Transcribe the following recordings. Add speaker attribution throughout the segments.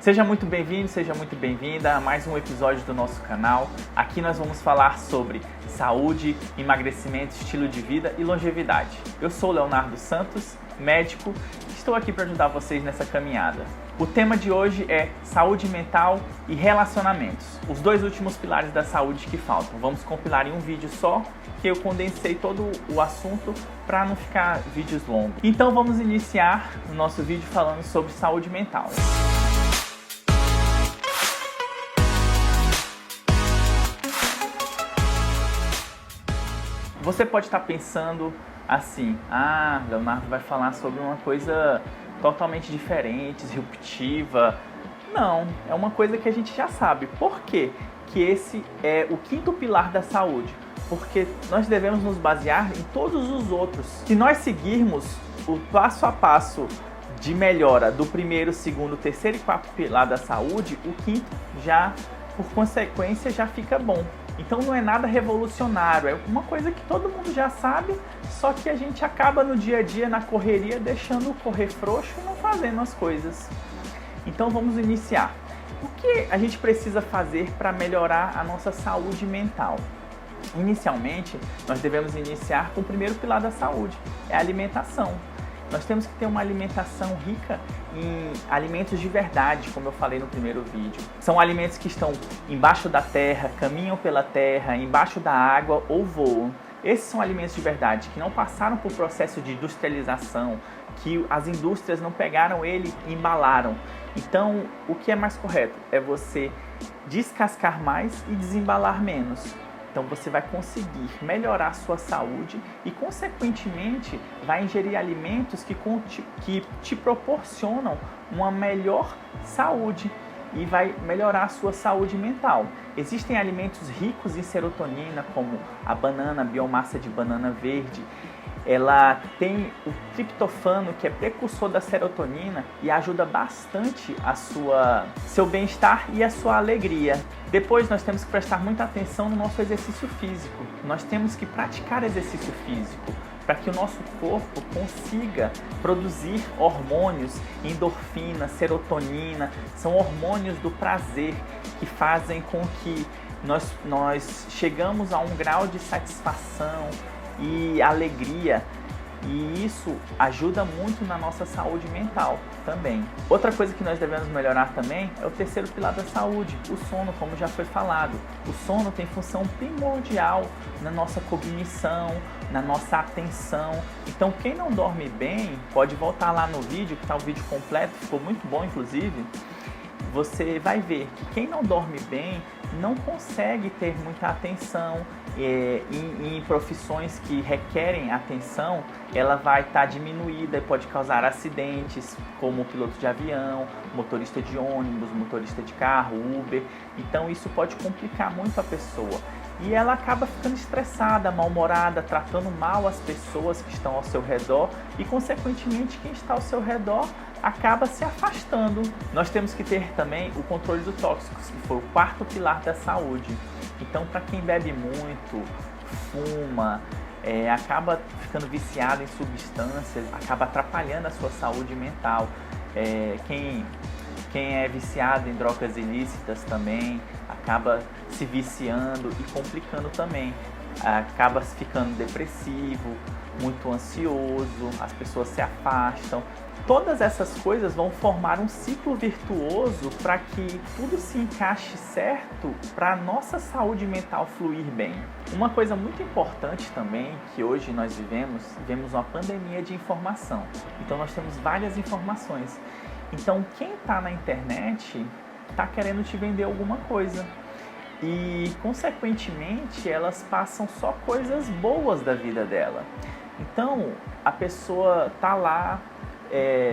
Speaker 1: Seja muito bem-vindo, seja muito bem-vinda a mais um episódio do nosso canal. Aqui nós vamos falar sobre saúde, emagrecimento, estilo de vida e longevidade. Eu sou o Leonardo Santos, médico, e estou aqui para ajudar vocês nessa caminhada. O tema de hoje é saúde mental e relacionamentos, os dois últimos pilares da saúde que faltam. Vamos compilar em um vídeo só, que eu condensei todo o assunto para não ficar vídeos longos. Então vamos iniciar o nosso vídeo falando sobre saúde mental. Você pode estar pensando assim, Leonardo vai falar sobre uma coisa totalmente diferente, disruptiva. Não, é uma coisa que a gente já sabe. Por quê? Que esse é o quinto pilar da saúde. Porque nós devemos nos basear em todos os outros. Se nós seguirmos o passo a passo de melhora do primeiro, segundo, terceiro e quarto pilar da saúde, o quinto já, por consequência, já fica bom. Então não é nada revolucionário, é uma coisa que todo mundo já sabe, só que a gente acaba no dia a dia, na correria, deixando correr frouxo e não fazendo as coisas. Então vamos iniciar. O que a gente precisa fazer para melhorar a nossa saúde mental? Inicialmente, nós devemos iniciar com o primeiro pilar da saúde, é a alimentação. Nós temos que ter uma alimentação rica em alimentos de verdade, como eu falei no primeiro vídeo. São alimentos que estão embaixo da terra, caminham pela terra, embaixo da água ou voam. Esses são alimentos de verdade, que não passaram por processo de industrialização, que as indústrias não pegaram ele e embalaram. Então, o que é mais correto é você descascar mais e desembalar menos. Então você vai conseguir melhorar a sua saúde e, consequentemente, vai ingerir alimentos que te proporcionam uma melhor saúde e vai melhorar a sua saúde mental. Existem alimentos ricos em serotonina, como a banana, a biomassa de banana verde. Ela tem o triptofano, que é precursor da serotonina e ajuda bastante seu bem-estar e a sua alegria. Depois nós temos que prestar muita atenção no nosso exercício físico. Nós temos que praticar exercício físico para que o nosso corpo consiga produzir hormônios, endorfina, serotonina. São hormônios do prazer que fazem com que nós chegamos a um grau de satisfação e alegria, e isso ajuda muito na nossa saúde mental também. Outra coisa que nós devemos melhorar também é o terceiro pilar da saúde, o sono, como já foi falado. O sono tem função primordial na nossa cognição, na nossa atenção. Então quem não dorme bem, pode voltar lá no vídeo, que está o vídeo completo, ficou muito bom inclusive. Você vai ver que quem não dorme bem não consegue ter muita atenção em profissões que requerem atenção. Ela vai estar diminuída e pode causar acidentes, como piloto de avião, motorista de ônibus, motorista de carro, Uber. Então isso pode complicar muito a pessoa. E ela acaba ficando estressada, mal-humorada, tratando mal as pessoas que estão ao seu redor e, consequentemente, quem está ao seu redor acaba se afastando. Nós temos que ter também o controle dos tóxicos, que foi o quarto pilar da saúde. Então, para quem bebe muito, fuma, acaba ficando viciado em substâncias, acaba atrapalhando a sua saúde mental. Quem é viciado em drogas ilícitas também acaba se viciando e complicando também. Acaba ficando depressivo, muito ansioso, as pessoas se afastam. Todas essas coisas vão formar um ciclo virtuoso para que tudo se encaixe certo para a nossa saúde mental fluir bem. Uma coisa muito importante também, que hoje nós vivemos uma pandemia de informação. Então nós temos várias informações. Então quem está na internet está querendo te vender alguma coisa. E, consequentemente, elas passam só coisas boas da vida dela. Então, a pessoa está lá,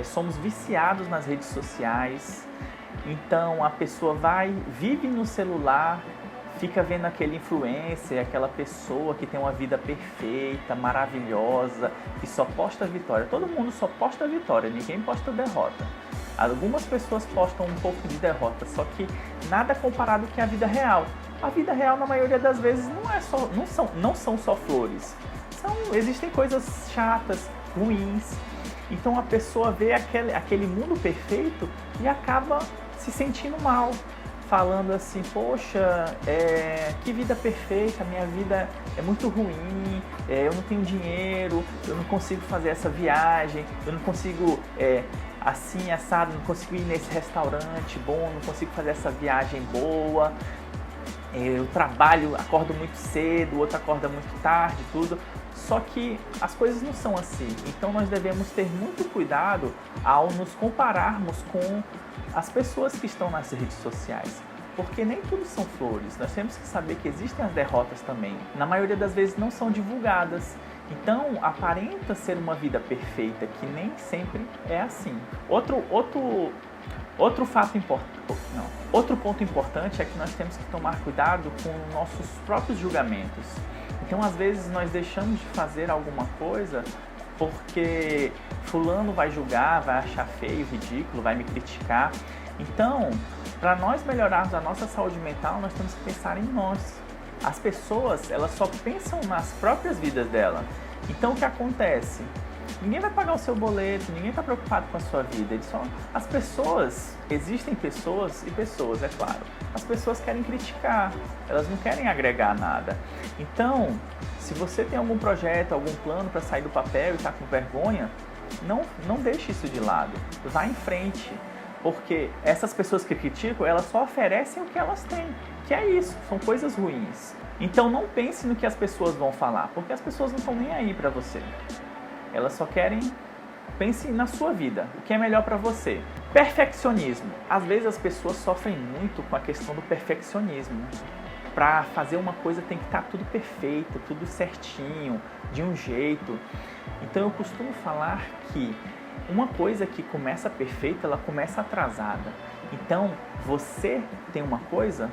Speaker 1: somos viciados nas redes sociais. Então, a pessoa vive no celular, fica vendo aquele influencer, aquela pessoa que tem uma vida perfeita, maravilhosa, que só posta vitória. Todo mundo só posta vitória, ninguém posta derrota. Algumas pessoas postam um pouco de derrota, só que nada comparado com a vida real. A vida real, na maioria das vezes, não são só flores. Existem coisas chatas, ruins. Então a pessoa vê aquele mundo perfeito e acaba se se sentindo mal, falando assim, poxa, que vida perfeita, minha vida é muito ruim, eu não tenho dinheiro, eu não consigo fazer essa viagem, eu não consigo assim, assado, não consigo ir nesse restaurante bom, não consigo fazer essa viagem boa, eu trabalho, acordo muito cedo, o outro acorda muito tarde, tudo. Só que as coisas não são assim, então nós devemos ter muito cuidado ao nos compararmos com as pessoas que estão nas redes sociais, porque nem tudo são flores, nós temos que saber que existem as derrotas também, na maioria das vezes não são divulgadas, então aparenta ser uma vida perfeita, que nem sempre é assim. Outro ponto importante é que nós temos que tomar cuidado com nossos próprios julgamentos. Então, às vezes, nós deixamos de fazer alguma coisa porque fulano vai julgar, vai achar feio, ridículo, vai me criticar. Então, para nós melhorarmos a nossa saúde mental, nós temos que pensar em nós. As pessoas, elas só pensam nas próprias vidas dela. Então, o que acontece? Ninguém vai pagar o seu boleto, ninguém está preocupado com a sua vida. As pessoas, existem pessoas e pessoas, é claro. As pessoas querem criticar, elas não querem agregar nada. Então, se você tem algum projeto, algum plano para sair do papel e está com vergonha, não deixe isso de lado. Vá em frente, porque essas pessoas que criticam, elas só oferecem o que elas têm, que é isso, são coisas ruins. Então, não pense no que as pessoas vão falar, porque as pessoas não estão nem aí para você. Elas só querem, pense na sua vida, o que é melhor para você. Perfeccionismo. Às vezes as pessoas sofrem muito com a questão do perfeccionismo. Para fazer uma coisa tem que estar tudo perfeito, tudo certinho, de um jeito. Então eu costumo falar que uma coisa que começa perfeita, ela começa atrasada. Então, você tem uma coisa,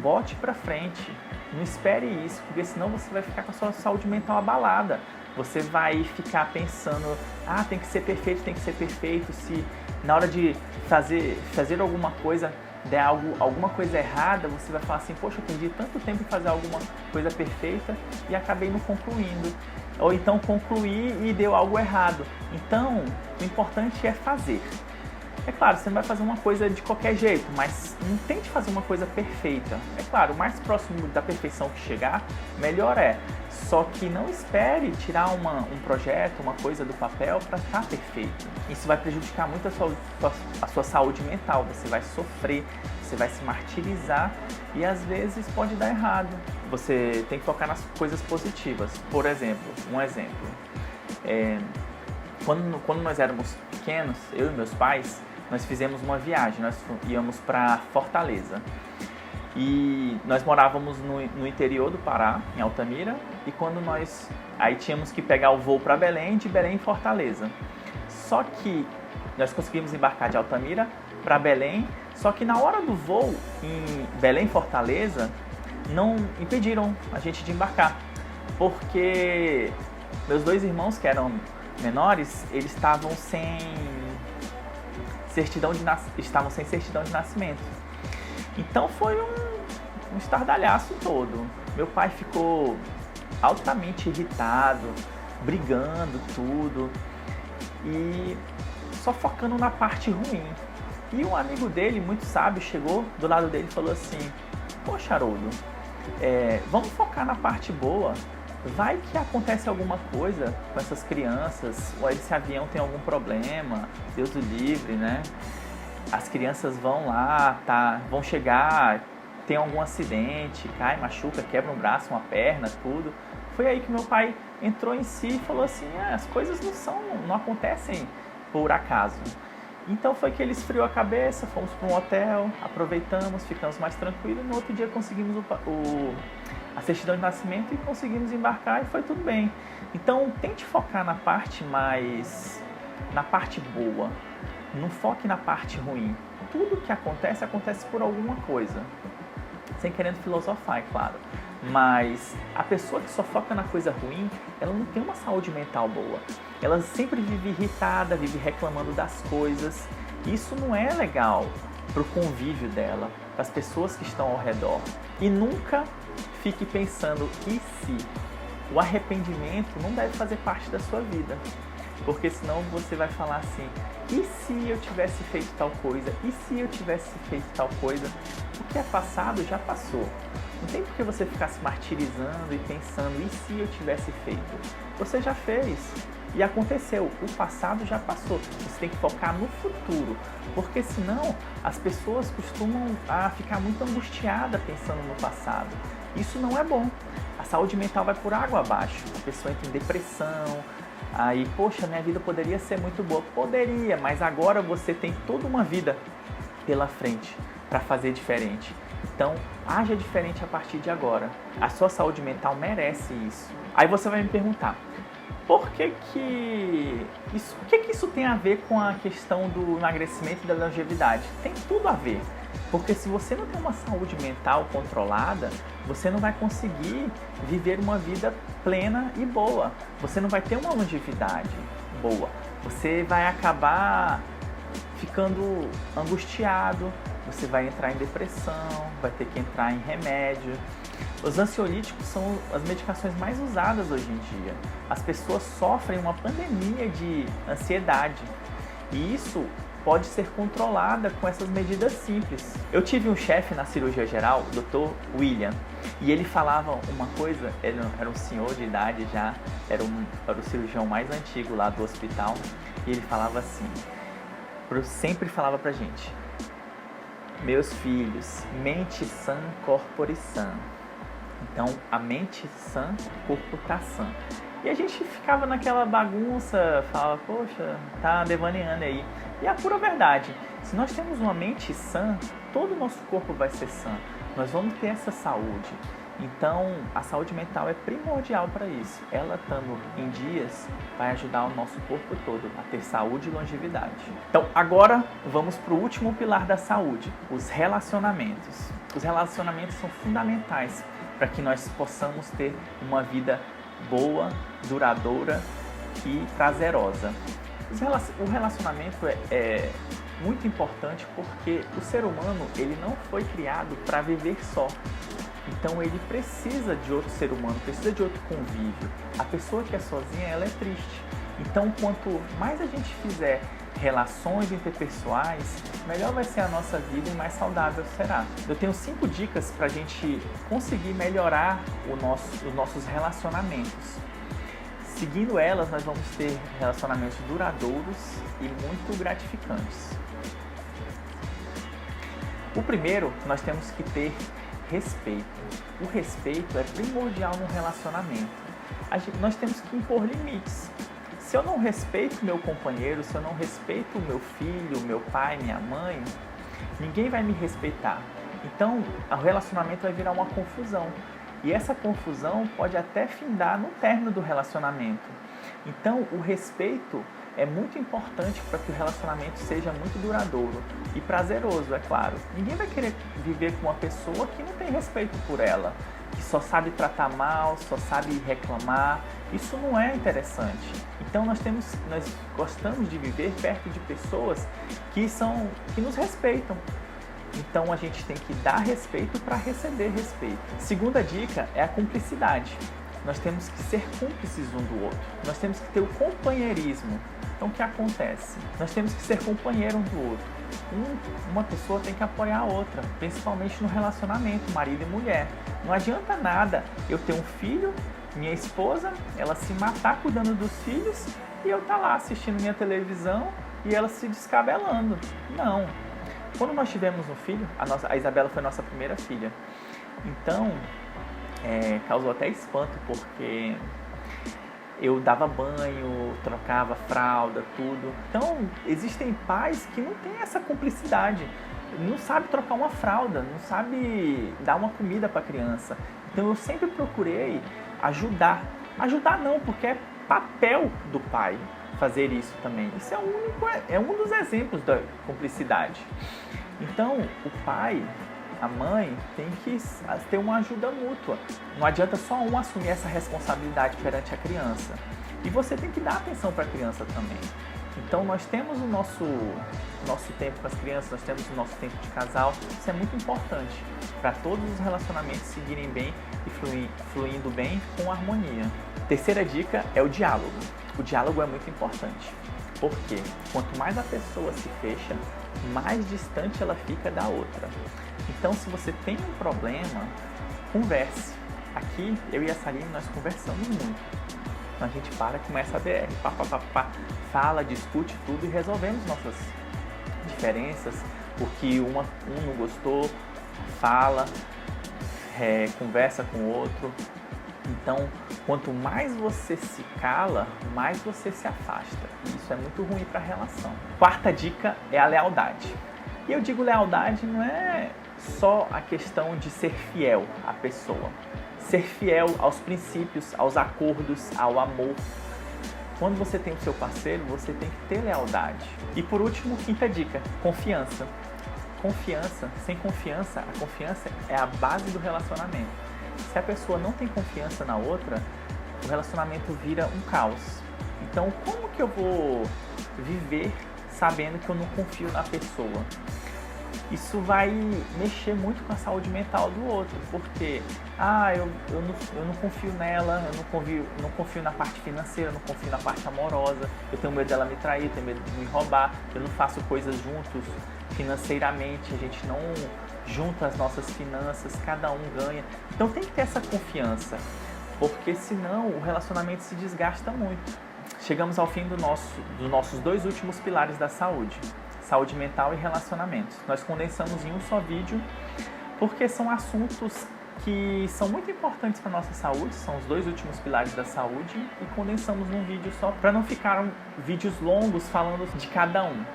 Speaker 1: bote para frente. Não espere isso, porque senão você vai ficar com a sua saúde mental abalada. Você vai ficar pensando, tem que ser perfeito, se na hora de fazer alguma coisa der alguma coisa errada, você vai falar assim, poxa, eu perdi tanto tempo em fazer alguma coisa perfeita e acabei não concluindo. Ou então concluí e deu algo errado. Então, o importante é fazer. É claro, você não vai fazer uma coisa de qualquer jeito, mas não tente fazer uma coisa perfeita. É claro, o mais próximo da perfeição que chegar, melhor é. Só que não espere tirar um projeto, uma coisa do papel para estar perfeito. Isso vai prejudicar muito a sua saúde mental. Você vai sofrer, você vai se martirizar e às vezes pode dar errado. Você tem que focar nas coisas positivas. Por exemplo, quando nós éramos pequenos, eu e meus pais, nós fizemos uma viagem, nós íamos para Fortaleza. E nós morávamos no interior do Pará, em Altamira, e aí tínhamos que pegar o voo para Belém, de Belém em Fortaleza. Só que nós conseguimos embarcar de Altamira para Belém, só que na hora do voo em Belém, Fortaleza, não impediram a gente de embarcar, porque meus dois irmãos, que eram menores, eles estavam sem certidão de nascimento. Então foi um estardalhaço todo. Meu pai ficou altamente irritado, brigando tudo e só focando na parte ruim. E um amigo dele, muito sábio, chegou do lado dele e falou assim, poxa, Haroldo, vamos focar na parte boa. Vai que acontece alguma coisa com essas crianças, ou esse avião tem algum problema, Deus o livre, né? As crianças vão lá, vão chegar, tem algum acidente, cai, machuca, quebra um braço, uma perna, tudo. Foi aí que meu pai entrou em si e falou assim, as coisas não acontecem por acaso. Então foi que ele esfriou a cabeça, fomos para um hotel, aproveitamos, ficamos mais tranquilos, no outro dia conseguimos a certidão de nascimento e conseguimos embarcar e foi tudo bem. Então tente focar na parte boa, não foque na parte ruim. Tudo que acontece por alguma coisa, sem querendo filosofar, é claro. Mas a pessoa que só foca na coisa ruim, ela não tem uma saúde mental boa. Ela sempre vive irritada, vive reclamando das coisas. Isso não é legal para o convívio dela, para as pessoas que estão ao redor. E nunca fique pensando, e se? O arrependimento não deve fazer parte da sua vida. porque senão você vai falar assim, e se eu tivesse feito tal coisa? E se eu tivesse feito tal coisa? O que é passado já passou. Não tem por que você ficar se martirizando e pensando, e se eu tivesse feito? Você já fez e aconteceu, o passado já passou. Você tem que focar no futuro, porque senão as pessoas costumam ficar muito angustiadas pensando no passado. Isso não é bom. A saúde mental vai por água abaixo. A pessoa entra em depressão. Aí, poxa, minha vida poderia ser muito boa. Poderia, mas agora você tem toda uma vida pela frente para fazer diferente. Então, haja diferente a partir de agora. A sua saúde mental merece isso. Aí você vai me perguntar, o que isso tem a ver com a questão do emagrecimento e da longevidade? Tem tudo a ver. Porque se você não tem uma saúde mental controlada, você não vai conseguir viver uma vida plena e boa. Você não vai ter uma longevidade boa. Você vai acabar ficando angustiado, você vai entrar em depressão, vai ter que entrar em remédio. Os ansiolíticos são as medicações mais usadas hoje em dia. As pessoas sofrem uma pandemia de ansiedade e isso pode ser controlada com essas medidas simples. Eu tive um chefe na cirurgia geral, o Dr. William, e ele falava uma coisa, ele era um senhor de idade já, era o cirurgião mais antigo lá do hospital, e ele falava assim, sempre falava pra gente, meus filhos, mente sã, corpore sã. Então, a mente sã, o corpo tá sã. E a gente ficava naquela bagunça, falava, poxa, tá devaneando aí. E a pura verdade, se nós temos uma mente sã, todo o nosso corpo vai ser sã. Nós vamos ter essa saúde. Então, a saúde mental é primordial para isso. Ela estando em dias, vai ajudar o nosso corpo todo a ter saúde e longevidade. Então, agora vamos para o último pilar da saúde, os relacionamentos. Os relacionamentos são fundamentais para que nós possamos ter uma vida boa, duradoura e prazerosa. O relacionamento é muito importante porque o ser humano ele não foi criado para viver só. Então ele precisa de outro ser humano, precisa de outro convívio. A pessoa que é sozinha, ela é triste. Então quanto mais a gente fizer relações interpessoais, melhor vai ser a nossa vida e mais saudável será. Eu tenho 5 dicas para a gente conseguir melhorar os nossos relacionamentos. Seguindo elas, nós vamos ter relacionamentos duradouros e muito gratificantes. O primeiro, nós temos que ter respeito. O respeito é primordial no relacionamento. Nós temos que impor limites. Se eu não respeito meu companheiro, se eu não respeito o meu filho, meu pai, minha mãe, ninguém vai me respeitar. Então, o relacionamento vai virar uma confusão. E essa confusão pode até findar no término do relacionamento. Então, o respeito é muito importante para que o relacionamento seja muito duradouro e prazeroso, é claro. Ninguém vai querer viver com uma pessoa que não tem respeito por ela, que só sabe tratar mal, só sabe reclamar. Isso não é interessante. Então nós gostamos de viver perto de pessoas que nos respeitam. Então a gente tem que dar respeito para receber respeito. Segunda dica é a cumplicidade. Nós temos que ser cúmplices um do outro. Nós temos que ter o companheirismo. Então o que acontece? Nós temos que ser companheiro um do outro. Uma pessoa tem que apoiar a outra, principalmente no relacionamento, marido e mulher. Não adianta nada eu ter um filho, minha esposa, ela se matar cuidando dos filhos e eu estar lá assistindo minha televisão e ela se descabelando. Não. Quando nós tivemos um filho, a Isabela foi nossa primeira filha. Então, causou até espanto, porque eu dava banho, trocava fralda, tudo. Então, existem pais que não têm essa cumplicidade, não sabe trocar uma fralda, não sabe dar uma comida para a criança. Então, eu sempre procurei ajudar. Ajudar não, porque é papel do pai fazer isso também. Isso é um dos exemplos da cumplicidade. Então, o pai, a mãe, tem que ter uma ajuda mútua. Não adianta só um assumir essa responsabilidade perante a criança. E você tem que dar atenção para a criança também. Então, nós temos o nosso tempo com as crianças, nós temos o nosso tempo de casal. Isso é muito importante para todos os relacionamentos seguirem bem e fluindo bem com harmonia. Terceira dica é o diálogo. O diálogo é muito importante, porque quanto mais a pessoa se fecha, mais distante ela fica da outra. Então, se você tem um problema, converse. Aqui, eu e a Saline, nós conversamos muito. Então, a gente para e começa a DR, fala, discute tudo e resolvemos nossas diferenças, porque um não gostou, fala, conversa com o outro. Então, quanto mais você se cala, mais você se afasta. Isso é muito ruim para a relação. Quarta dica é a lealdade. E eu digo lealdade não é só a questão de ser fiel à pessoa. Ser fiel aos princípios, aos acordos, ao amor. Quando você tem o seu parceiro, você tem que ter lealdade. E por último, quinta dica, confiança. Confiança, sem confiança, a confiança é a base do relacionamento. Se a pessoa não tem confiança na outra, o relacionamento vira um caos. Então, como que eu vou viver sabendo que eu não confio na pessoa? Isso vai mexer muito com a saúde mental do outro, porque eu não confio nela, eu não confio na parte financeira, eu não confio na parte amorosa, eu tenho medo dela me trair, eu tenho medo de me roubar, eu não faço coisas juntos financeiramente, a gente não junta as nossas finanças, cada um ganha. Então tem que ter essa confiança, porque senão o relacionamento se desgasta muito. Chegamos ao fim dos nossos 2 últimos pilares da saúde. Saúde mental e relacionamentos. Nós condensamos em um só vídeo, porque são assuntos que são muito importantes para a nossa saúde, são os 2 últimos pilares da saúde, e condensamos num vídeo só, para não ficar vídeos longos falando de cada um.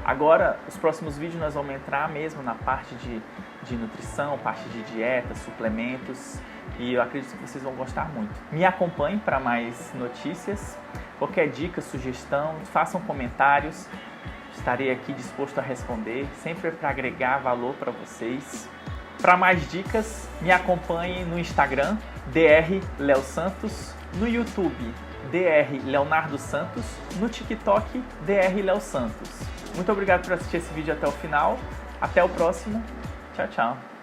Speaker 1: Agora, os próximos vídeos nós vamos entrar mesmo na parte de nutrição, parte de dieta, suplementos, e eu acredito que vocês vão gostar muito. Me acompanhem para mais notícias, qualquer dica, sugestão, façam comentários. Estarei aqui disposto a responder, sempre para agregar valor para vocês. Para mais dicas, me acompanhe no Instagram, Dr. Léo Santos, no YouTube, Dr. Leonardo Santos, no TikTok, Dr. Léo Santos. Muito obrigado por assistir esse vídeo até o final. Até o próximo. Tchau, tchau.